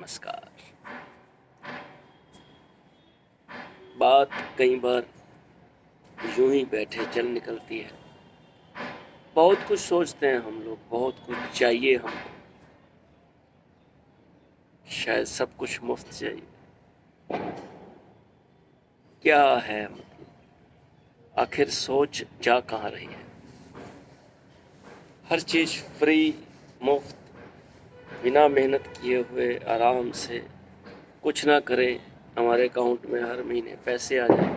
नमस्कार। बात कई बार यूं ही बैठे चल निकलती है। बहुत कुछ सोचते हैं हम लोग, बहुत कुछ चाहिए हमको, शायद सब कुछ मुफ्त चाहिए। क्या है मतलब, आखिर सोच जा कहाँ रही है? हर चीज फ्री, मुफ्त, बिना मेहनत किए हुए आराम से कुछ ना करे, हमारे अकाउंट में हर महीने पैसे आ जाए।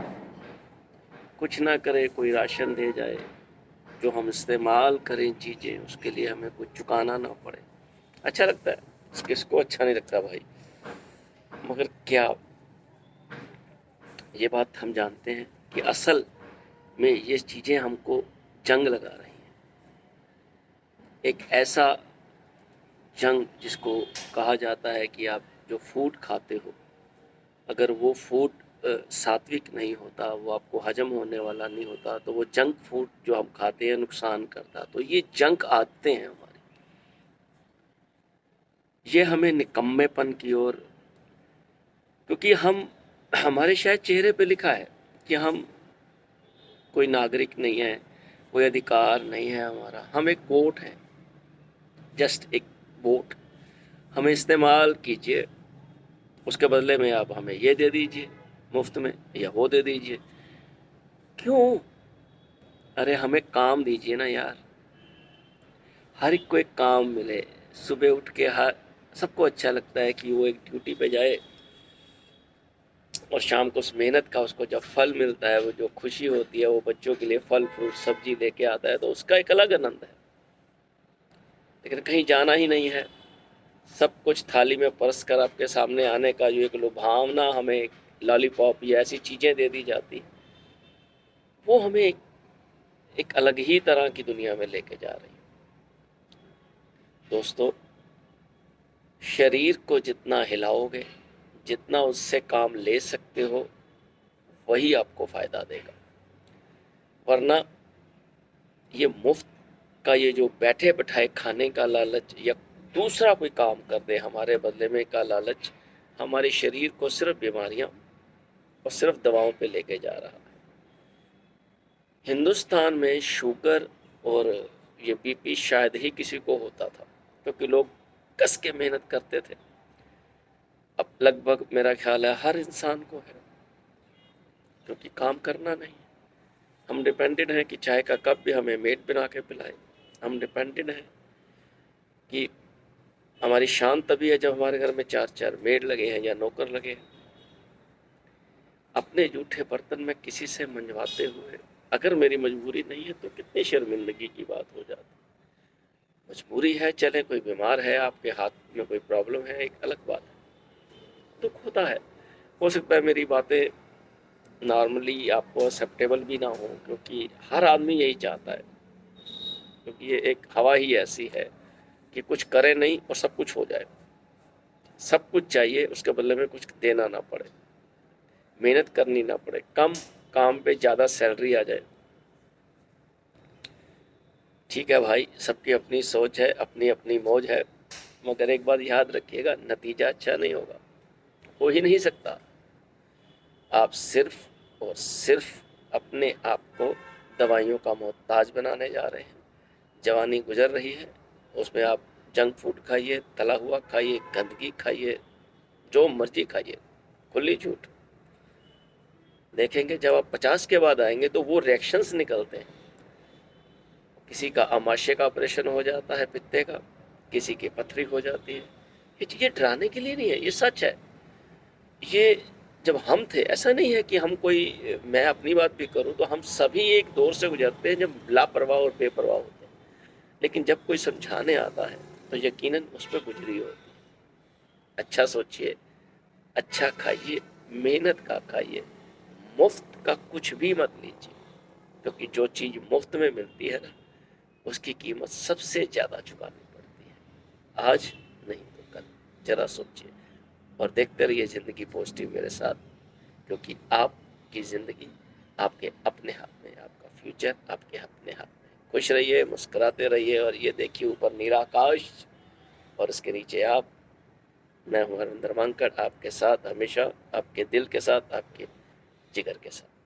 कुछ ना करे, कोई राशन दे जाए, जो हम इस्तेमाल करें चीज़ें उसके लिए हमें कुछ चुकाना ना पड़े। अच्छा लगता है, किसको अच्छा नहीं लगता भाई। मगर क्या ये बात हम जानते हैं कि असल में ये चीज़ें हमको जंग लगा रही हैं। एक ऐसा जंग जिसको कहा जाता है कि आप जो फूड खाते हो, अगर वो फूड सात्विक नहीं होता, वो आपको हजम होने वाला नहीं होता, तो वो जंक फूड जो हम खाते हैं नुकसान करता। तो ये जंक आदतें हैं हमारी, ये हमें निकम्मेपन की ओर, क्योंकि हम हमारे शायद चेहरे पे लिखा है कि हम कोई नागरिक नहीं है, कोई अधिकार नहीं है हमारा, हम एक वोट हैं, जस्ट एक वोट। हमें इस्तेमाल कीजिए, उसके बदले में आप हमें ये दे दीजिए मुफ्त में, या वो दे दीजिए। क्यों? अरे हमें काम दीजिए ना यार। हर एक को एक काम मिले, सुबह उठ के हर सबको अच्छा लगता है कि वो एक ड्यूटी पे जाए और शाम को उस मेहनत का उसको जब फल मिलता है, वो जो खुशी होती है, वो बच्चों के लिए फल फ्रूट सब्जी लेके आता है, तो उसका एक अलग आनंद है। लेकिन कहीं जाना ही नहीं है, सब कुछ थाली में परस कर आपके सामने आने का जो एक लुभावना, हमें एक लॉलीपॉप या ऐसी चीज़ें दे दी जाती, वो हमें एक अलग ही तरह की दुनिया में लेके जा रही है। दोस्तों, शरीर को जितना हिलाओगे, जितना उससे काम ले सकते हो, वही आपको फायदा देगा। वरना ये मुफ्त का ये जो बैठे बैठाए खाने का लालच, या दूसरा कोई काम कर दे हमारे बदले में का लालच, हमारे शरीर को सिर्फ बीमारियां और सिर्फ दवाओं पे लेके जा रहा है। हिंदुस्तान में शुगर और ये बीपी शायद ही किसी को होता था, क्योंकि लोग कस के मेहनत करते थे। अब लगभग मेरा ख्याल है हर इंसान को है, क्योंकि काम करना नहीं। हम डिपेंडेंट हैं कि चाय का कप भी हमें मेड बना के पिलाए। हम डिपेंडेंट हैं कि हमारी शान तभी है जब हमारे घर में 4-4 मेड लगे हैं या नौकर लगे हैं। अपने जूठे बर्तन में किसी से मंजवाते हुए अगर मेरी मजबूरी नहीं है, तो कितनी शर्मिंदगी की बात हो जाती। मजबूरी है, चले कोई बीमार है, आपके हाथ में कोई प्रॉब्लम है, एक अलग बात है, दुख होता है। हो सकता है मेरी बातें नॉर्मली आपको एक्सेप्टेबल भी ना हो, क्योंकि हर आदमी यही चाहता है, क्योंकि ये एक हवा ही ऐसी है कि कुछ करे नहीं और सब कुछ हो जाए। सब कुछ चाहिए, उसके बदले में कुछ देना ना पड़े, मेहनत करनी ना पड़े, कम काम पे ज़्यादा सैलरी आ जाए। ठीक है भाई, सबकी अपनी सोच है, अपनी अपनी मौज है, मगर एक बात याद रखिएगा, नतीजा अच्छा नहीं होगा, हो ही नहीं सकता। आप सिर्फ और सिर्फ अपने आप को दवाइयों का मोहताज बनाने जा रहे हैं। जवानी गुजर रही है, उसमें आप जंक फूड खाइए, तला हुआ खाइए, गंदगी खाइए, जो मर्जी खाइए, खुली छूट। देखेंगे जब आप 50 के बाद आएंगे तो वो रिएक्शंस निकलते हैं। किसी का आमाशय का ऑपरेशन हो जाता है, पित्ते का, किसी की पथरी हो जाती है। ये चीज़ें डराने के लिए नहीं है, ये सच है। ये जब हम थे, ऐसा नहीं है कि हम कोई, मैं अपनी बात भी करूं तो हम सभी एक दौर से गुजरते हैं जब लापरवाह और बेपरवाह होते हैं। लेकिन जब कोई समझाने आता है तो यकीनन उस पर गुजरी होती है। अच्छा सोचिए, अच्छा खाइए, मेहनत का खाइए, मुफ्त का कुछ भी मत लीजिए, क्योंकि जो चीज़ मुफ्त में मिलती है ना, उसकी कीमत सबसे ज़्यादा चुकानी पड़ती है। आज नहीं तो कल। जरा सोचिए और देखते रहिए ज़िंदगी पॉजिटिव मेरे साथ, क्योंकि आपकी ज़िंदगी आपके अपने हाथ में है, आपका फ्यूचर आपके अपने हाथ में है। खुश रहिए, मुस्कुराते रहिए, और ये देखिए ऊपर नीला आकाश और उसके नीचे आप, मैं हूँ हरिंदर मांकड़, आपके साथ हमेशा, आपके दिल के साथ, आपके जिगर के साथ।